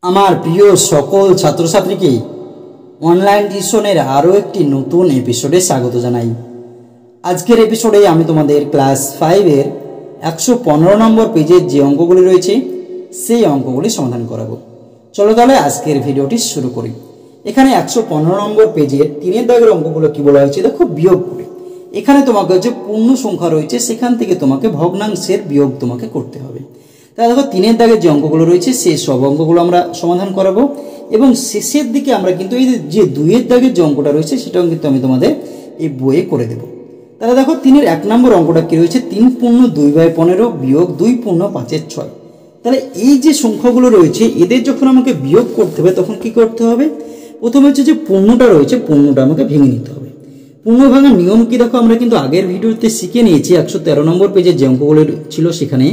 আমার প্রিয় সকল ছাত্রছাত্রীকে অনলাইন টিউশনের আরও একটি নতুন এপিসোডে স্বাগত জানাই। আজকের এপিসোডে আমি তোমাদের ক্লাস 5-এর 115 নম্বর পেজের যে অঙ্কগুলি রয়েছে সেই অঙ্কগুলি সমাধান করাবো। চলো তাহলে আজকের ভিডিওটি শুরু করি। এখানে 115 নম্বর পেজের 3-এর দাগের অঙ্কগুলো কি বলা হয়েছে দেখো, বিয়োগ করে। এখানে তোমাকে যে পূর্ণ সংখ্যা রয়েছে সেখান থেকে তোমাকে ভগ্নাংশের বিয়োগ তোমাকে করতে হবে। তাহলে দেখো 3-এর দাগের যে অঙ্কগুলো রয়েছে সেই সব অঙ্কগুলো আমরা সমাধান করাবো এবং শেষের দিকে আমরা কিন্তু এই যে 2-এর দাগের যে অঙ্কটা রয়েছে সেটাও কিন্তু আমি তোমাদের এই বইয়ে করে দেবো। তাহলে দেখো 3-এর 1 নম্বর অঙ্কটা কি রয়েছে, 3 পূর্ণ 2/15 বিয়োগ 2 পূর্ণ 5/6। তাহলে এই যে সংখ্যাগুলো রয়েছে এদের যখন আমাকে বিয়োগ করতে হবে তখন কি করতে হবে, প্রথমে হচ্ছে যে পূর্ণটা রয়েছে পূর্ণটা আমাকে ভেঙে নিতে হবে। পূর্ণ ভাঙার নিয়ম কি দেখো, আমরা কিন্তু আগের ভিডিওতে শিখে নিয়েছি। 113 নম্বর পেজের যে অঙ্কগুলো ছিল সেখানে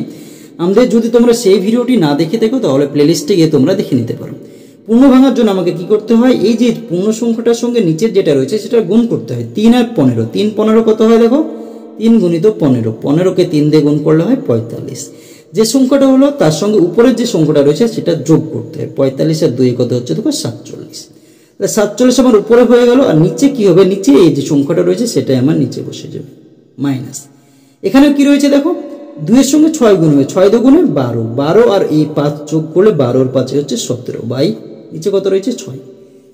আমাদের, যদি তোমরা সেই ভিডিওটি না দেখে থাকো তাহলে প্লেলিস্টে গিয়ে তোমরা দেখে নিতে পারো। পূর্ণ ভাঙার জন্য আমাকে কি করতে হয়, এই যে পূর্ণ সংখ্যাটার সঙ্গে নিচের যেটা রয়েছে সেটা গুণ করতে হয়। 3 আর 15, 3 15 কত হয় দেখো, 3 গুণিত 15, 15কে 3 দিয়ে গুণ করলে হয় 45। যে সংখ্যাটা হলো তার সঙ্গে উপরের যে সংখ্যাটা রয়েছে সেটা যোগ করতে হয়। 45 আর 2 কত হচ্ছে দেখো 47। 47 আমার উপরে হয়ে গেল, আর নিচে কি হবে, নিচে এই যে সংখ্যাটা রয়েছে সেটাই আমার নিচে বসে যাবে মাইনাস। এখানে কি রয়েছে দেখো, 2-এর সঙ্গে 6 গুণ হবে, 6 দুগুণে 12, 12 আর এই 5 যোগ করলে 12 আর 5 হচ্ছে 17 বাই নিচে কত রয়েছে 6।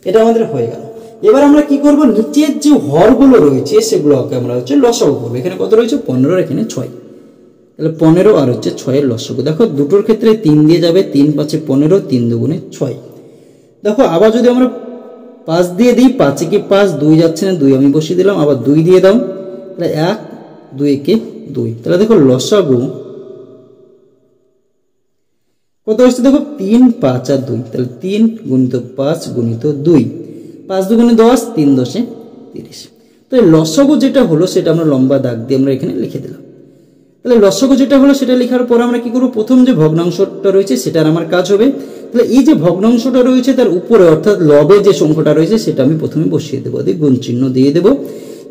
এটা আমাদের হয়ে গেল। এবার আমরা কি করব, নিচের যে হরগুলো রয়েছে সেগুলোকে আমরা হচ্ছে লসাগু করবো। এখানে কত রয়েছে 15 আর এখানে 6, তাহলে 15 আর হচ্ছে 6-এর লসাগু। দেখো দুটোর ক্ষেত্রে 3 দিয়ে যাবে, 3 5 15, 3 দুগুণে 6। দেখো আবার যদি আমরা 5 দিয়ে দিই, 5 একে 5, 2 যাচ্ছে না, 2 আমি বসিয়ে দিলাম, আবার 2 দিয়ে দাও, তাহলে 1, 2 একে 2। তাহলে দেখো লসাগু কত হচ্ছে দেখো 3 5 আর 2, তাহলে 3 গুণিত 5 গুণিত 2, 5 দুগুণে 10, 3 10 30। তো এই লসাগু যেটা হলো সেটা আমরা লম্বা দাগ দিয়ে আমরা এখানে লিখে দিলাম। তাহলে লসাগু যেটা হলো সেটা লেখার পর আমরা কি করব, প্রথম যে ভগ্নাংশটা রয়েছে সেটার আমার কাজ হবে। তাহলে এই যে ভগ্নাংশটা রয়েছে তার উপরে অর্থাৎ লবে যে সংখ্যাটা রয়েছে সেটা আমি প্রথমে বসিয়ে দেবো, দিয়ে গুণ চিহ্ন দিয়ে দেবো।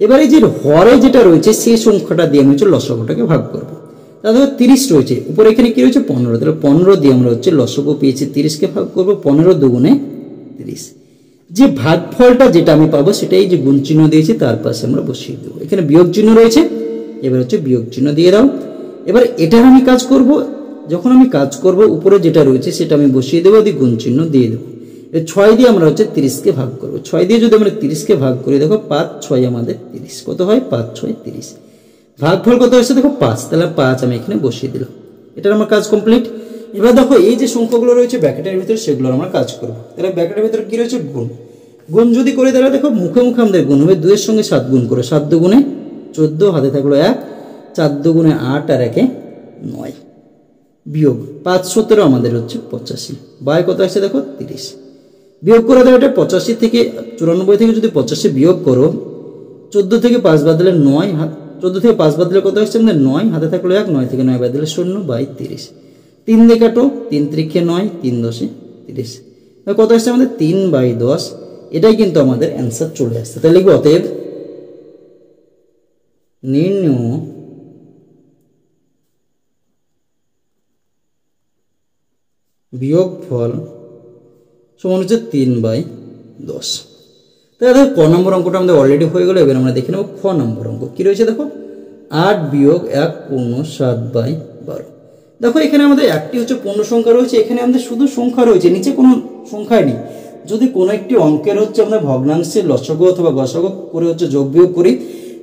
এবার এই যে হরে যেটা রয়েছে সেই সংখ্যাটা দিয়ে আমি হচ্ছে লসাগুটাকে ভাগ করবো। তাহলে 30 রয়েছে, উপরে এখানে কি রয়েছে 15, তাহলে 15 দিয়ে আমরা হচ্ছে লসাগু পেয়েছি 30কে ভাগ করবো, 15 দুগুণে 30। যে ভাগফলটা যেটা আমি পাবো সেটাই যে গুণ চিহ্ন দিয়েছি তার পাশে আমরা বসিয়ে দেবো। এখানে বিয়োগ চিহ্ন রয়েছে, এবার হচ্ছে বিয়োগ চিহ্ন দিয়ে দাও। এবার এটার আমি কাজ করব, যখন আমি কাজ করব উপরে যেটা রয়েছে সেটা আমি বসিয়ে দেবো, দিয়ে গুণ চিহ্ন দিয়ে দেবো। 6 দিয়ে আমরা হচ্ছে 30কে ভাগ করবো। 6 দিয়ে যদি আমরা 30কে ভাগ করি দেখো 5 6 আমাদের 30, কত হয় 5 6 30। ভাগফল কত হচ্ছে দেখো 5, তাহলে 5 আমি এখানে বসিয়ে দিলাম। এটার আমার কাজ কমপ্লিট। এবার দেখো এই যে সংখ্যাগুলো রয়েছে ব্র্যাকেটের ভিতরে সেগুলো আমরা কাজ করব। তাহলে ব্র্যাকেটের ভিতরে কি রয়েছে গুণ, গুণ যদি করে তাহলে দেখো মুখে মুখে আমাদের গুণ হবে, 2 এর সঙ্গে 7 গুণ করে, 7 দুগুণে 14, হাতে থাকলো 1, 4 দুগুণে 8 আর 1 9, বিয়োগ 5 17 আমাদের হচ্ছে 85, বাই কত আসছে দেখো 30। বিয়োগ করে দেওয়া, এটা 85 থেকে 94 থেকে যদি 85 বিয়োগ করো, 14 থেকে 5 বাদ দিলে 9, 14 থেকে 5 বাদ দিলে কত আসছে আমাদের 9, হাতে থাকলো 1, 9 থেকে 9 বাদ দিলে 0 বাই 30। 3 দিয়ে কাটো, 3 3 9, 3 10 30, কত আসছে আমাদের 3 বাই 10। এটাই কিন্তু আমাদের অ্যান্সার চলে আসছে। তাহলে লিখবো অতএব নির্ণয় বিয়োগফল সমান হচ্ছে 3 বাই 10। তাহলে দেখো ক নম্বর অঙ্কটা আমাদের অলরেডি হয়ে গেল। এবার আমরা দেখে নেব খ নম্বর অঙ্ক কি রয়েছে দেখো, 8 বিয়োগ 1 পূর্ণ 7 বাই 12। দেখো এখানে আমাদের একটি হচ্ছে পূর্ণ সংখ্যা রয়েছে, এখানে আমাদের শুধু সংখ্যা রয়েছে, নিচে কোনো সংখ্যাই নেই। যদি কোনো একটি অঙ্কের হচ্ছে আমরা ভগ্নাংশের লসাগু অথবা গসাগু করে হচ্ছে যোগ বিয়োগ করি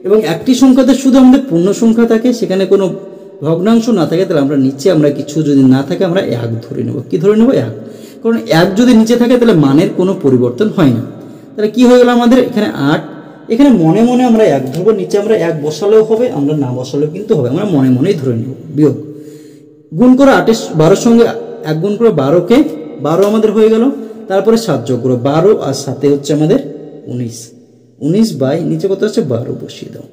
এবং একটি সংখ্যাতে শুধু আমাদের পূর্ণ সংখ্যা থাকে, সেখানে কোনো ভগ্নাংশ না থাকে, তাহলে আমরা নিচে আমরা কিছু যদি না থাকে আমরা 1 ধরে নেব। কি ধরে নেব 1, কারণ 1 যদি নিচে থাকে তাহলে মানের কোনো পরিবর্তন হয় না। তাহলে কি হয়ে গেল আমাদের এখানে 8, এখানে মনে মনে আমরা 1 ধরবো, নিচে আমরা 1 বসালেও হবে, আমরা না বসালেও কিন্তু হবে, আমরা মনে মনেই ধরে নেব। বিয়োগ গুণ করে 12 সঙ্গে 1 গুণ করে 12কে 12 আমাদের হয়ে গেল, তারপরে 7 যোগ করে 12 আর 7 হচ্ছে আমাদের 19 বাই নিচে কত হচ্ছে 12 বসিয়ে দাও।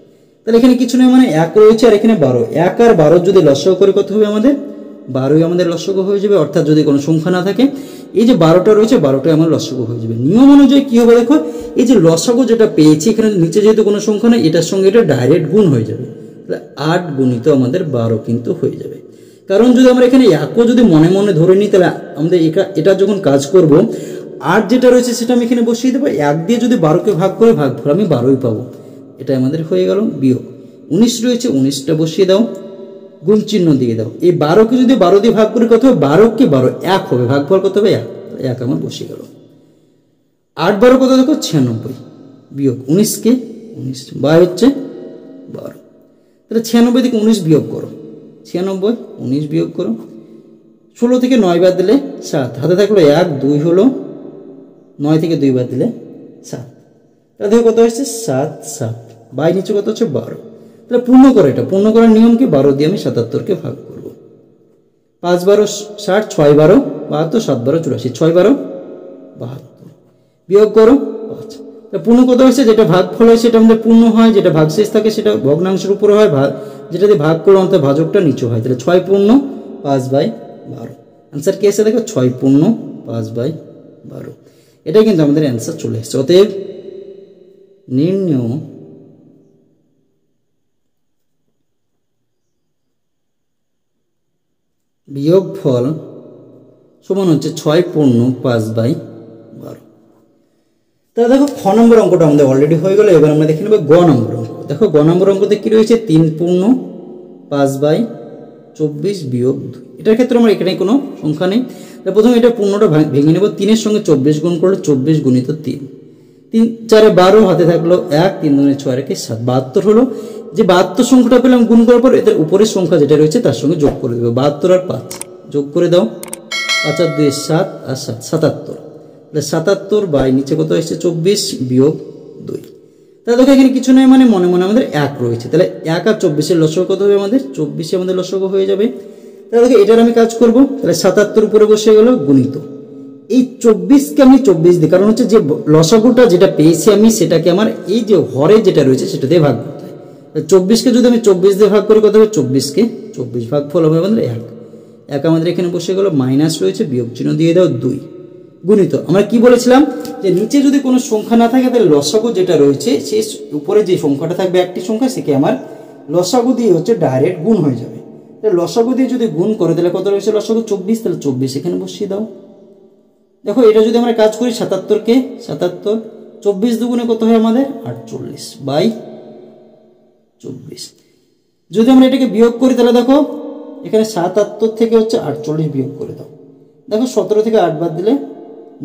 তাহলে এখানে কিছু নেই, মানে 1 রয়েছে আর এখানে 12, 1 আর 12 যদি লসাগু করে কত হবে আমাদের 12ই আমাদের লসাগু হয়ে যাবে। অর্থাৎ যদি কোনো সংখ্যা না থাকে এই যে 12টা রয়েছে 12টাই আমার লসাগু হয়ে যাবে। নিয়ম অনুযায়ী কি হবে দেখো, এই যে লসাগু যেটা পেয়েছি এখানে নিচে যেহেতু কোনো সংখ্যা নেই, এটার সঙ্গে এটা ডাইরেক্ট গুণ হয়ে যাবে। তাহলে 8 গুণিত আমাদের 12 কিন্তু হয়ে যাবে। কারণ যদি আমরা এখানে একও যদি মনে মনে ধরে নিই তাহলে আমাদের এটা যখন কাজ করব 8 যেটা রয়েছে সেটা আমি এখানে বসিয়ে দেবো। 1 দিয়ে যদি 12কে ভাগ করে ভাগফল আমি 12ই পাবো। এটা আমাদের হয়ে গেল বিয়োগ। 19 রয়েছে 19টা বসিয়ে দাও, গুণ চিহ্ন দিয়ে দাও। এই 12কে যদি 12 দিয়ে ভাগ করে কত হবে? 12কে 12 1 হবে, ভাগফল কত হবে? 1 আমার বসিয়ে গেল। 8 12 কত দেখো? 96 বিয়োগ 19কে 19 বাই হচ্ছে 12। তাহলে 96 থেকে 19 বিয়োগ করো, 96 19 বিয়োগ করো। 16 থেকে 9 বাদ দিলে 7, হাতে থাকলো 1 2 হলো, 9 থেকে 2 বাদ দিলে 7। তাহলে দেখো কত হচ্ছে? 7 7 বাই নিচে কত হচ্ছে? 12। তাহলে পূর্ণ করো, এটা পূর্ণ করার নিয়ম কি? 12 দিয়ে আমি 77কে ভাগ করব। 5 12 60, 6 12 72, 7 12 84, 6 12 72 বিয়োগ করো 5। পূর্ণ কত হয়েছে? যেটা ভাগফল হয় সেটা আমাদের পূর্ণ হয়, যেটা ভাগশেষ থাকে সেটা ভগ্নাংশের উপরে হয়, যেটা দিয়ে ভাগ করলে অন্তত ভাজকটা নিচু হয়। তাহলে 6 পূর্ণ 5/12 অ্যান্সার কি এসে দেখো? 6 পূর্ণ 5/12। এটাই কিন্তু আমাদের অ্যান্সার চলে এসেছে। অতএব নির্ণয় বিয়োগফল সমান হচ্ছে 6 পূর্ণ 5/12। তাহলে দেখো খ নম্বর অঙ্কটা আমাদের অলরেডি হয়ে গেল। এবার আমরা দেখে নেব গ নম্বর অঙ্ক। দেখো গ নম্বর অঙ্কতে কি রয়েছে? 3 পূর্ণ 5/24 বিয়োগ 2। এটার ক্ষেত্রে আমরা এখানে কোনো সংখ্যা নেই। প্রথমে এটা পূর্ণটা ভেঙে নেব। 3-এর সঙ্গে 24 গুণ করলে 24 গুণিত 3, 3 4 12, হাতে থাকলো 1, 3 2 6 রেখে 7, 72 হলো। যে 72 সংখ্যাটা পেলাম গুণ করার পর এদের উপরের সংখ্যা যেটা রয়েছে তার সঙ্গে যোগ করে দেবো। 72 আর 5 যোগ করে দাও, 5 আর 2 7 আর 7 77। 77 বাই নিচে কত এসেছে? 24 বিয়োগ 2। তাহলে দেখো এখানে কিছু নয়, মানে মনে মনে আমাদের 1 রয়েছে। তাহলে 1 আর 24-এর লসগু কত হবে? আমাদের 24 আমাদের লসগু হয়ে যাবে। তাহলে দেখো এটার আমি কাজ করব। তাহলে 77 উপরে বসে গেল গুণিত এই 24কে আমি 24 দিই, কারণ হচ্ছে যে লসাগুটা যেটা পেয়েছি আমি সেটাকে আমার এই যে হরে যেটা রয়েছে সেটা দিয়ে ভাগ করতে হয়। 24কে যদি আমি 24 দিয়ে ভাগ করি কত হবে? 24কে 24 ভাগফল হবে আমাদের 1। 1 আমাদের এখানে বসে গেল, মাইনাস রয়েছে, বিয়োগ চিহ্ন দিয়ে দাও 2 গুণিত। আমরা কি বলেছিলাম? যে নিচে যদি কোনো সংখ্যা না থাকে তাহলে লসাগু যেটা রয়েছে সেই উপরে যে সংখ্যাটা থাকবে একটি সংখ্যা, সেকে আমার লসাগু দিয়ে হচ্ছে ডাইরেক্ট গুণ হয়ে যাবে। তাহলে লসাগু দিয়ে যদি গুণ করে তাহলে কত রয়েছে? লসাগু 24, তাহলে 24 এখানে বসিয়ে দাও। দেখো এটা যদি আমরা কাজ করি 77কে 77, 24 দুগুণে কত হয় আমাদের? 48/24। যদি আমরা এটাকে বিয়োগ করি তাহলে দেখো এখানে 77 থেকে হচ্ছে 48 বিয়োগ করে দাও। দেখো 17 থেকে 8 বাদ দিলে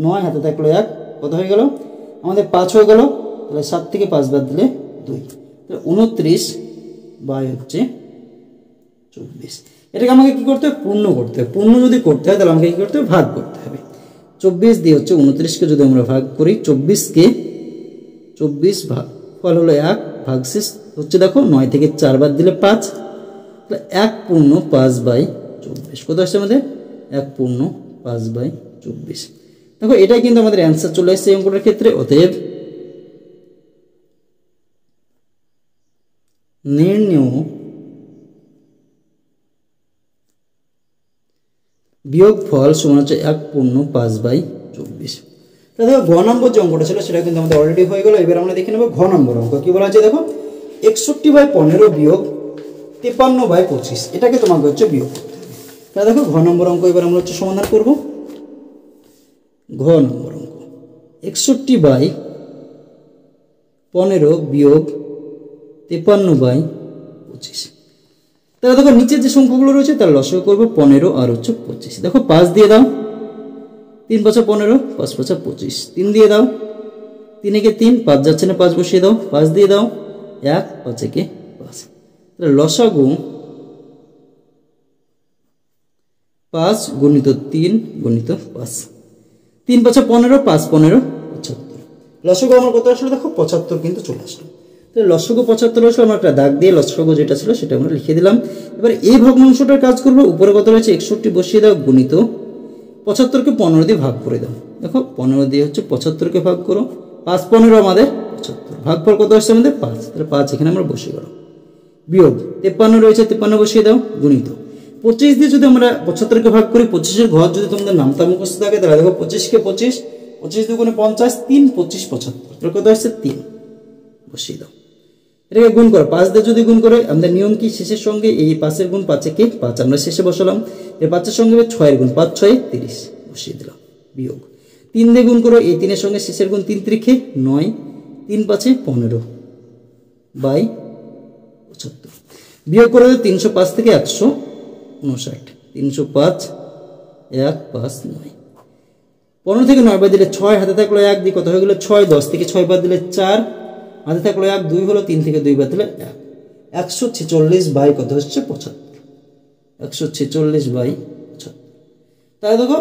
9, হাতে থাকলো 1, কত হয়ে গেল আমাদের? 5 হয়ে গেল। তাহলে 7 থেকে 5 বাদ দিলে 2, তাহলে 29/24। এটাকে আমাকে কি করতে হবে? পূর্ণ করতে হবে। পূর্ণ যদি করতে হয় তাহলে আমাকে কি করতে হবে? ভাগ করতে হবে। 24 দিয়ে হচ্ছে 29কে যদি আমরা ভাগ করি, 24কে 24 ভাগ ফল হলো 1, ভাগশেষ হচ্ছে দেখো 9 থেকে 4 বাদ দিলে 5, তাহলে 1 পূর্ণ 5/24 কত আসছে আমাদের? 1 পূর্ণ 5/24। দেখো এটাই কিন্তু আমাদের অ্যান্সার চলে এসেছে এই অঙ্কটার ক্ষেত্রে। অতএব নির্ণয় বিয়োগফল সমান হচ্ছে 1 পূর্ণ 5/24। তাহলে দেখো ঘ নম্বর যে অঙ্কটা ছিল সেটা কিন্তু আমাদের অলরেডি হয়ে গেল। এবার আমরা দেখে নেব ঘ নম্বর অঙ্ক। কি বলা আছে দেখো? 61/15 বিয়োগ 53/25। এটাকে তোমাকে হচ্ছে বিয়োগ করতে হবে। তাহলে দেখো ঘ নম্বর অঙ্ক এবার আমরা হচ্ছে সমাধান করব। ঘ নম্বর অঙ্ক 61/15 বিয়োগ 53/25। তাহলে দেখো নিচের যে সংখ্যাগুলো রয়েছে তার লসাগু করবো 15 আর হচ্ছে 25। দেখো 5 দিয়ে দাও, 3 5 15, 5 5 25। 3 দিয়ে দাও, 3 একে 3, 5 যাচ্ছে না, 5 বসিয়ে দাও। 5 দিয়ে দাও, 1, 5 একে 5। তাহলে লসাগু 5 গুণিত 3 গুণিত 5, 3 5 15, 5 15 75। লসাগু আমার কত আসলে দেখো 75 কিন্তু চলে আসলো। তাহলে লসাগু 75 আসলে আমরা একটা দাগ দিয়ে লসাগু যেটা ছিল সেটা আমরা লিখে দিলাম। এবার এই ভগ্নাংশটার কাজ করবো। উপরে কত রয়েছে? 61 বসিয়ে দাও, গুণিত 75কে 15 দিয়ে ভাগ করে দাও। দেখো 15 দিয়ে হচ্ছে 75কে ভাগ করো, 5 15 আমাদের 75, ভাগফল কত আসছে আমাদের? 5। তাহলে 5 এখানে আমরা বসিয়ে গেল। বিয়োগ 53 রয়েছে, 53 বসিয়ে দাও, গুণিত 25 দিয়ে যদি আমরা 75কে ভাগ করি, 25-এর ঘর যদি তোমাদের নামতা মুখস্থ থাকে তাহলে দেখো 25কে 25, 25 দুগুণে 50, 3 25 75, তাহলে কত আসছে? 3 বসিয়ে দাও। এটাকে গুণ করো, 5 দিয়ে যদি গুণ করে আমাদের নিয়ম কি, শেষের সঙ্গে এই 5-এর গুণ 5-এ কি 5, আমরা শেষে বসালাম। এর 5-এর সঙ্গে 6-এর গুণ, 5 6 30 বসিয়ে দিলাম, বিয়োগ 3 দিয়ে গুণ করো, এই 3-এর সঙ্গে শেষের গুণ 3 3 9, 3 5 15 বাই 75, বিয়োগ করে 305 থেকে 159, 305 1 5 9, 15 থেকে 9 বাদ দিলে 6, হাতে থাকলো 1 দিয়ে কত হয়ে গেল 6, 10 থেকে 6 বাদ দিলে 4, হাতে থাকলো 1, 2 হলো, 3 থেকে 2 বাদ দিলে 1, 146 বাই কত হচ্ছে 75, 146 বাই 75। তাহলে দেখো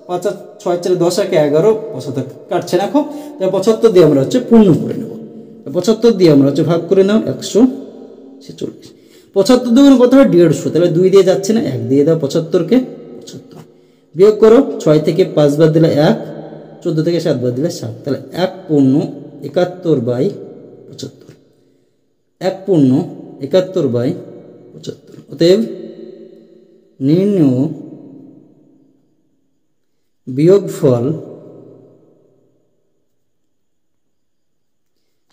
5 6 4 10 1 11 75 কাটছে না, খুব 75 দিয়ে আমরা হচ্ছে পূর্ণ করে নেব। 75 দিয়ে আমরা হচ্ছে ভাগ করে নাও 146, 75 দুগুণ কত হয় 150, তাহলে 2 দিয়ে যাচ্ছে না, 1 দিয়ে দাও 75 কে 75, বিয়োগ করো 6 থেকে 5 বাদ দিলে 1, 14 থেকে 7 বাদ দিলে 7, তাহলে 1 পূর্ণ 71 বাই 75, 1 পূর্ণ 71 বাই 75। অতএব নির্ণয় বিয়োগফল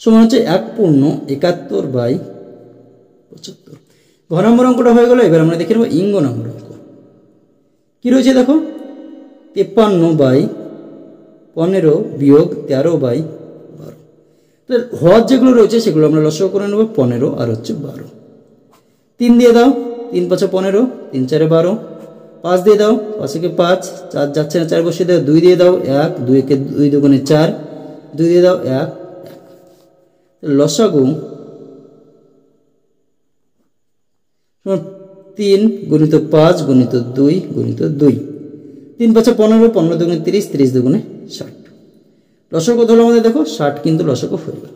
সমান হচ্ছে 1 পূর্ণ 71 বাই 75। ঘ নম্বর অঙ্কটা হয়ে গেল। এবার আমরা দেখে নেব ইঙ্গ নম্বর অঙ্ক কি রয়েছে দেখো, 53 বাই 15 বিয়োগ 13 বাই 12। তো হর যেগুলো রয়েছে সেগুলো আমরা লসাগু করে নেব, 15 আর হচ্ছে 12। 3 দিয়ে দাও, 3 5 15, 3 4 12, 5 দিয়ে দাও, 5 একে 5, 4 যাচ্ছে না, 4 বসিয়ে দাও, 2 দিয়ে দাও 1, 2 একে 2 দুগুণে 4, 2 দিয়ে দাও 1 1। লসাগু 3 গুণিত 5 গুণিত 2 গুণিত 2, 3 5 15, 15 দুগুণে 30, 30 দুগুণে 60। লসাগু কত হলো আমাদের দেখো 60, কিন্তু লসাগু হয়ে গেল।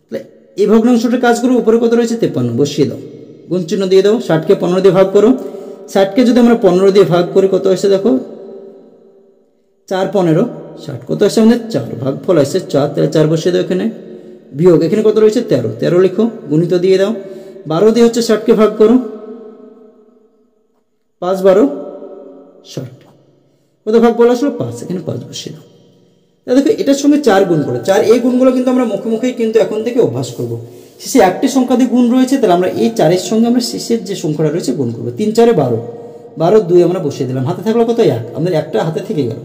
তাহলে এই ভগ্নাংশটার কাজ করবো, উপরে কত রয়েছে 53, বসিয়ে দাও, গুণ চিহ্ন দিয়ে দাও, 60 কে 15 দিয়ে ভাগ করো। 60 কে যদি আমরা 15 দিয়ে ভাগ করি কত আসছে দেখো 4 15 60, কত আসছে আমাদের 4, ভাগফল আসছে 4, তাহলে 4 বসিয়ে দাও এখানে, বিয়োগ এখানে কত রয়েছে 13, 13 লিখো, গুণিত দিয়ে দাও, 12 দিয়ে হচ্ছে 60 কে ভাগ করো, 5 12 60, কত ভাগফল আসলো 5, এখানে 5 বসিয়ে দাও। দেখো এটার সঙ্গে 4 গুণ করো, 4 এই গুণগুলো কিন্তু আমরা মুখে মুখেই কিন্তু এখন থেকে অভ্যাস করব। শেষে একটি সংখ্যা দিয়ে গুণ রয়েছে, তাহলে আমরা এই 4-এর সঙ্গে আমরা শেষের যে সংখ্যাটা রয়েছে গুণ করবো। 3 4 12, 12 2 আমরা বসিয়ে দিলাম, হাতে থাকলো কত 1, আমাদের একটা হাতে থেকে গেল।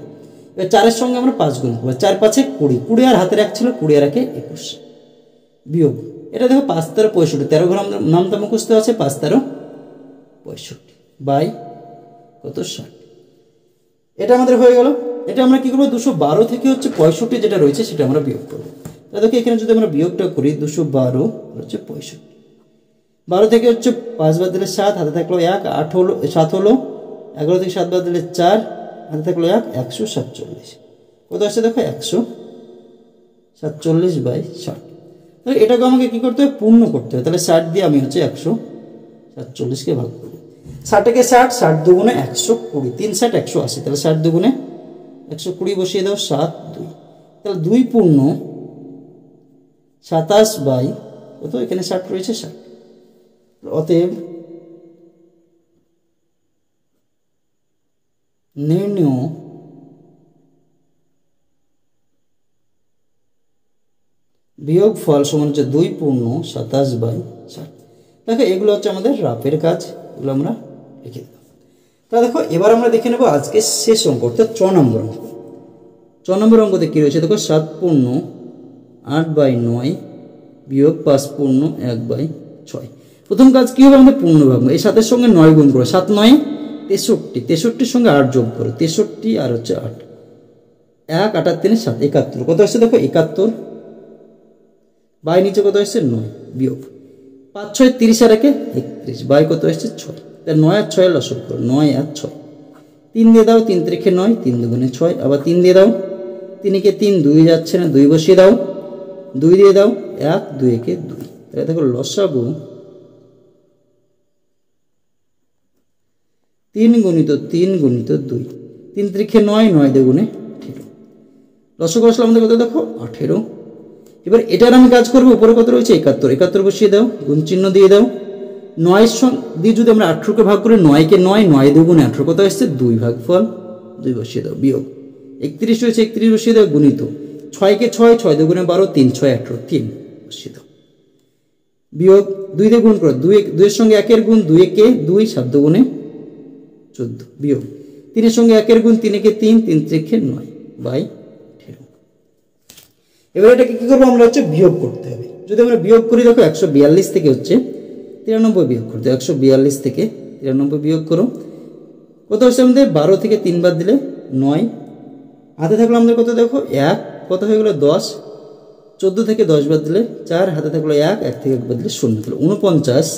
এবার 4-এর সঙ্গে আমরা 5 গুণ করবো, 4 5 20, 20 আর হাতের 1 ছিল, 20 আর 1 21, বিয়োগ এটা দেখো 5 13 65, 13 ঘর নামটা মুখস্থ আছে, 5 13 65 বাই কত 60। এটা আমাদের হয়ে গেল। এটা আমরা কি করবো 212 থেকে হচ্ছে 65 যেটা রয়েছে সেটা আমরা বিয়োগ করবো। তাহলে দেখো এখানে যদি আমরা বিয়োগটা করি 212 হচ্ছে 65, 12 থেকে হচ্ছে 5 বাদ দিলে 7, হাতে থাকলো 1, 8 হলো 7 হলো, 11 থেকে 7 বাদ দিলে 4, হাতে থাকলো 1, 147, কত আসছে দেখো 147 বাই 60। তাহলে এটাকে আমাকে কি করতে হবে পূর্ণ করতে হবে, তাহলে 60 দিয়ে আমি হচ্ছে 147 কে ভাগ করবো। 60 কে 60, 60 দুগুণে 120, 3 60 180, তাহলে 60 দুগুণে 120 বসিয়ে দাও, 7 2, তাহলে 2 পূর্ণ 27 বাই কত, এখানে 60 রয়েছে 60। অতএব নির্ণয় বিয়োগফল সমান হচ্ছে 2 পূর্ণ 27 বাই 60। দেখো এগুলো হচ্ছে আমাদের রাফের কাজ, এগুলো আমরা লিখে দেব। তা দেখো এবার আমরা দেখে নেব আজকে শেষ অঙ্ক, অর্থাৎ 6 নম্বর অঙ্ক। 6 নম্বর অঙ্কতে কী রয়েছে দেখো, 7 পূর্ণ 8 বাই 9 বিয়োগ 5 পূর্ণ 1 বাই 6। প্রথম কাজ কী হবে আমাদের পূর্ণ ভাগ, এই 7-এর সঙ্গে 9 গুণ করো, 7 9 63, 63-র সঙ্গে 8 যোগ করো, 63 আর হচ্ছে 8, 1 8 আর 3 7 71, কত আসছে দেখো 71 বাই নিচে কত আসছে 9, বিয়োগ 5 6 30 আর 1 31 বাই কত আসছে 6, তাহলে 9 আর 6 লসাগু করো, 9 আর 6, 3 দিয়ে দাও, 3 3 9, 3 দুগুণে 6, আবার 3 দিয়ে দাও, 3 কে 3 2 যাচ্ছে না, 2 বসিয়ে দাও, 2 দিয়ে দাও 1 2 একে 2, তাহলে দেখো লসাগু 3 গুণিত 3 গুণিত 2, 3 3 9, 9 দুগুণে 18, লসাগু আসলে আমাদের কত দেখো 18। এবার এটার আমি কাজ করবো, উপরে কত রয়েছে 71, 71 বসিয়ে দাও, গুণ চিহ্ন দিয়ে দাও, 9 দিয়ে যদি আমরা 18 কে ভাগ করি, 9 কে 9, 9 দুগুণে 18, কত আসছে 2, ভাগফল 2 বসিয়ে দাও, বিয়োগ 31 রয়েছে 31 বসিয়ে দাও, গুণিত 6 কে 6, 6 দুগুণে 12, 3 6 18, 3 বসিয়ে দাও। বিয়োগ 2 দিয়ে গুণ করো, 2 এর সঙ্গে 1 এর গুণ 2 একে 2, 7 দুগুণে 14, বিয়োগ 3 এর সঙ্গে 1 এর গুণ 3 একে 3, 3 3 9 বাই 18। এবার এটাকে কি করবো আমরা হচ্ছে বিয়োগ করতে হবে। যদি আমরা বিয়োগ করি দেখো 142 থেকে হচ্ছে 93 বিয়োগ করতে, 142 থেকে 93 বিয়োগ করো, কত হচ্ছে আমাদের 12 থেকে 3 বাদ দিলে 9, হাতে থাকলো আমাদের কত দেখো 1, কত হয়ে গেল 10, 14 থেকে 10 বাদ দিলে 4, হাতে থাকলো 1, 1 থেকে 1 বাদ দিলে 0, তাহলে 49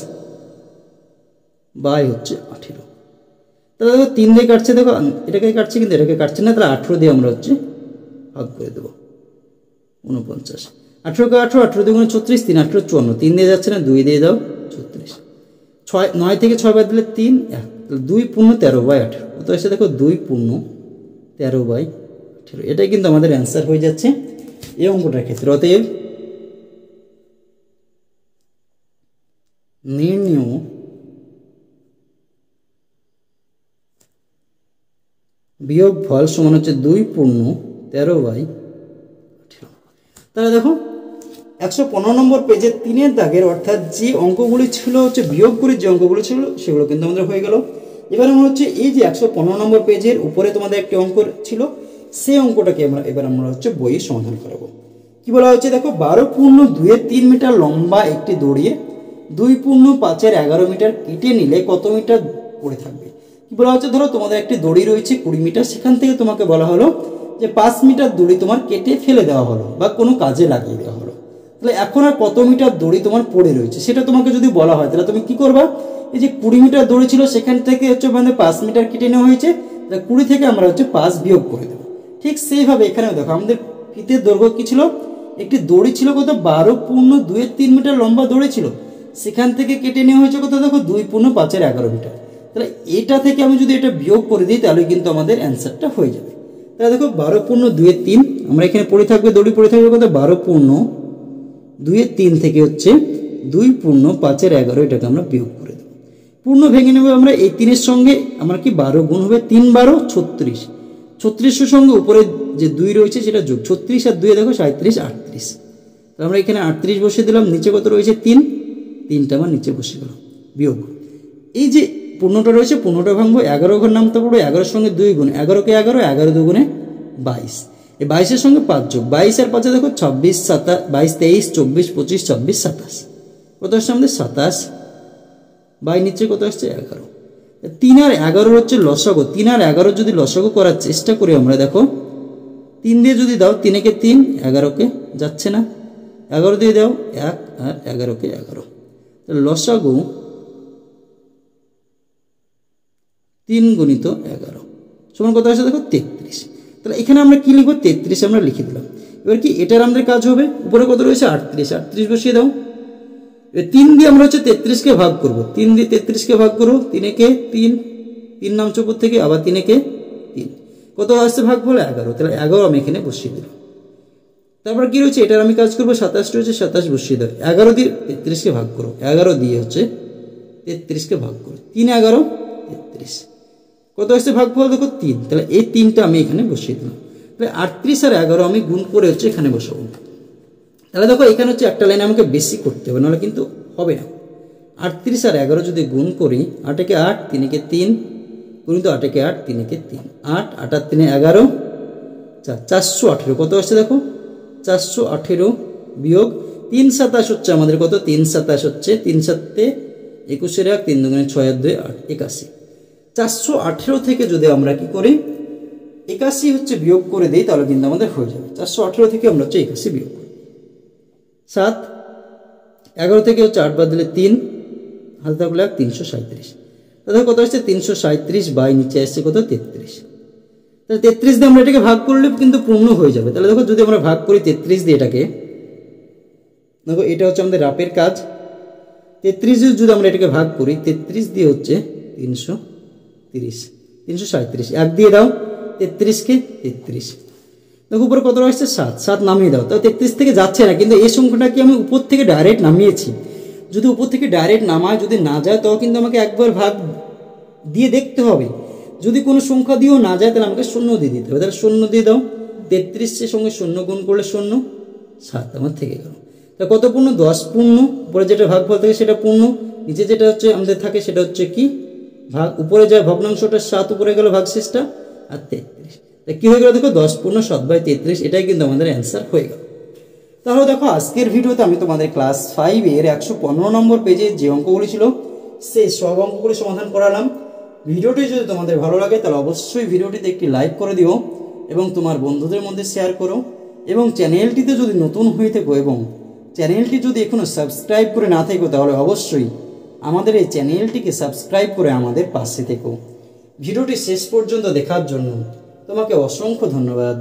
বাই হচ্ছে 18। তাহলে দেখো 3 দিয়ে কাটছে, দেখো এটাকে কাটছে কিন্তু এটাকে কাটছে না, তাহলে 18 দিয়ে আমরা হচ্ছে ভাগ করে দেবো 49। 18 কে 18, 18 দুগুণে 36, 3 18 54, 3 দিয়ে যাচ্ছে না, 2 দিয়ে দাও 36, 9 থেকে 6 বাদ দিলে 3, 1, 2 পূর্ণ 13 বাই 18, কত এসে দেখো 2 পূর্ণ 13 বাই 18। এটাই কিন্তু আমাদের অ্যান্সার হয়ে যাচ্ছে এই অঙ্কটার ক্ষেত্রে। অতএব নির্ণয় বিয়োগ ফল সমান হচ্ছে 2 পূর্ণ 13 বাই 18। তাহলে দেখো 115 নম্বর পেজের 3-এর দাগের অর্থাৎ যে অঙ্কগুলি ছিল হচ্ছে বিয়োগ করে যে অঙ্কগুলো ছিল সেগুলো কিন্তু আমাদের হয়ে গেল। এবার আমরা হচ্ছে এই যে 115 নম্বর পেজের উপরে তোমাদের একটি অঙ্ক ছিল, সেই অঙ্কটাকে এবার আমরা হচ্ছে বইয়ে সমাধান করাবো। কি বলা হচ্ছে দেখো, 12 পূর্ণ 2-এর 3 মিটার লম্বা একটি দড়িয়ে 2 পূর্ণ 5-এর 11 মিটার কেটে নিলে কত মিটার পড়ে থাকবে। কি বলা হচ্ছে, ধরো তোমাদের একটি দড়ি রয়েছে 20 মিটার, সেখান থেকে তোমাকে বলা হলো যে 5 মিটার দড়ি তোমার কেটে ফেলে দেওয়া হলো বা কোনো কাজে লাগিয়ে দেওয়া হলো। তাহলে এখন আর কত মিটার দড়ি তোমার পড়ে রয়েছে সেটা তোমাকে যদি বলা হয়, তাহলে তুমি কি করবা, এই যে 20 মিটার দড়ি ছিল সেখান থেকে হচ্ছে মানে 5 মিটার কেটে নেওয়া হয়েছে, তাহলে 20 থেকে আমরা হচ্ছে 5 বিয়োগ করে দেবো। ঠিক সেইভাবে এখানেও দেখো আমাদের ফিতের দৈর্ঘ্য কি ছিল, একটি দড়ি ছিল কত 12 পূর্ণ 2-এর 3 মিটার লম্বা দড়ি ছিল, সেখান থেকে কেটে নেওয়া হয়েছে কত দেখো 2 পূর্ণ 5-এর 11 মিটার। তাহলে এটা থেকে আমি যদি এটা বিয়োগ করে দিই তাহলে কিন্তু আমাদের অ্যান্সারটা হয়ে যাবে। তাহলে দেখো 12 পূর্ণ 2-এর 3, আমরা এখানে পড়ে থাকবে দড়ি পড়ে থাকবে কত 12 পূর্ণ 2-এর 3 থেকে হচ্ছে 2 পূর্ণ 5-এর 11, এটাকে আমরা বিয়োগ করে দেবো। পূর্ণ ভেঙে নেব আমরা, এই 3-এর সঙ্গে আমরা কি 12 গুণ হবে 3 12 36, 36-এর সঙ্গে উপরে যে 2 রয়েছে সেটা যোগ, 36 আর 2 দেখো 37 38, তাহলে আমরা এখানে 38 বসিয়ে দিলাম, নিচে কত রয়েছে 3, 3টা আমার নিচে বসে গেল, বিয়োগ এই যে পূর্ণটা রয়েছে পূর্ণটা ভাঙবো, 11 ঘর নামতে পড়বো, 11-এর সঙ্গে 2 গুণ, 11 কে 11, 11 দুগুণে 22, এই 22-এর সঙ্গে 5 যোগ, 22 আর 5-এ দেখো 26 27 22 23 24 25 26 27, কত আসছে আমাদের 27 বাই নিচে কত আসছে 11। 3 আর 11 হচ্ছে লসাগু, 3 আর 11 যদি লসাগু করার চেষ্টা করি আমরা, দেখো 3 দিয়ে যদি দাও 3 একে 3, 11 কে যাচ্ছে না, 11 দিয়ে দাও 1 আর 11 কে 11, তাহলে লসাগু 3 গুণিত 11 সমান কত আসছে দেখো 33। তাহলে এখানে আমরা কি লিখবো 33 আমরা লিখে দিলাম। এবার কি এটার আমাদের কাজ হবে, উপরে কত রয়েছে 38, 38 বসিয়ে দাও, 3 দিয়ে আমরা হচ্ছে 33-কে ভাগ করবো, 3 দিয়ে 33-কে ভাগ করো, 3 একে 3, 3 নামছে উপর থেকে, আবার 3 একে 3, কত আসছে ভাগ বলে 11, তাহলে 11 আমি এখানে বসিয়ে দিলাম। তারপর কি রয়েছে এটার আমি কাজ করবো, 27 রয়েছে 27 বসিয়ে দাও, 11 দিয়ে 33-কে ভাগ করো, 11 দিয়ে হচ্ছে 33-কে ভাগ করো, 3 11 33, কত আসছে ভাগ ফল দেখো 3, তাহলে এই 3টা আমি এখানে বসিয়ে দিলাম। তাহলে 38 আর 11 আমি গুণ করে হচ্ছে এখানে বসাবো। তাহলে দেখো এখানে হচ্ছে একটা লাইন আমাকে বেশি করতে হবে, নাহলে কিন্তু হবে না। 38 আর 11 যদি গুণ করি, 8 একে 8 3 একে 3 গুণিত 8 একে 8 3 একে 3, 8 8 আর 3 11, 418, কত আসছে দেখো 418 বিয়োগ 3 27 হচ্ছে আমাদের কত 3 27 হচ্ছে 3 7 21 1, 3 2 6 আর 2 8 81, 418 থেকে যদি আমরা কি করি 81 হচ্ছে বিয়োগ করে দিই তাহলে কিন্তু আমাদের হয়ে যাবে। 418 থেকে আমরা হচ্ছে 81 বিয়োগ করি, 7 11 থেকে হচ্ছে 8 বাদ দিলে 3, হাতে থাকলে 337, তাহলে কত আসছে 337 বাই নিচে আসছে কত 33, তাহলে 33 দিয়ে আমরা এটাকে ভাগ করলে কিন্তু পূর্ণ হয়ে যাবে। তাহলে দেখো যদি আমরা ভাগ করি 33 দিয়ে এটাকে, দেখো এটা হচ্ছে আমাদের রাপের কাজ, 33 দিয়ে যদি আমরা এটাকে ভাগ করি, 33 দিয়ে হচ্ছে 330 337, 1 দিয়ে দাও 33-কে 33, দেখো উপরে কত আসছে 7, 7 নামিয়ে দাও, তাও 33 থেকে যাচ্ছে না, কিন্তু এই সংখ্যাটা কি আমি উপর থেকে ডাইরেক্ট নামিয়েছি, যদি উপর থেকে ডাইরেক্ট নামায় যদি না যায় তাও কিন্তু আমাকে একবার ভাগ দিয়ে দেখতে হবে, যদি কোনো সংখ্যা দিয়েও না যায় তাহলে আমাকে 0 দিয়ে দিতে হবে, তাহলে 0 দিয়ে দাও, 33-এর সঙ্গে 0 গুণ করলে 0, 7 আমার থেকে গেল, তা কত পূর্ণ? 10 পূর্ণ। উপরে যেটা ভাগফল থাকে সেটা পূর্ণ, নিচে যেটা হচ্ছে আমাদের থাকে সেটা হচ্ছে কি ভাগ। উপরে যায় ভগ্নাংশটা 7, উপরে গেল ভাগশেষটা আর 33। তা কি হয়ে গেল দেখো 10 পূর্ণ 7/33। এটাই কিন্তু আমাদের অ্যান্সার হয়ে গেল। তাহলে দেখো আজকের ভিডিওতে আমি তোমাদের ক্লাস 5-এর 115 নম্বর পেজে যে অঙ্কগুলি ছিল সেই সব অঙ্কগুলি সমাধান করালাম। ভিডিওটি যদি তোমাদের ভালো লাগে তাহলে অবশ্যই ভিডিওটিতে একটি লাইক করে দিও এবং তোমার বন্ধুদের মধ্যে শেয়ার করো। এবং চ্যানেলটিতে যদি নতুন হয়ে থাকো এবং চ্যানেলটি যদি এখনও সাবস্ক্রাইব করে না থাকো তাহলে অবশ্যই আমাদের এই চ্যানেলটিকে সাবস্ক্রাইব করে আমাদের পাশে থেকো। ভিডিওটি শেষ পর্যন্ত দেখার জন্য তোমাকে অসংখ্য ধন্যবাদ।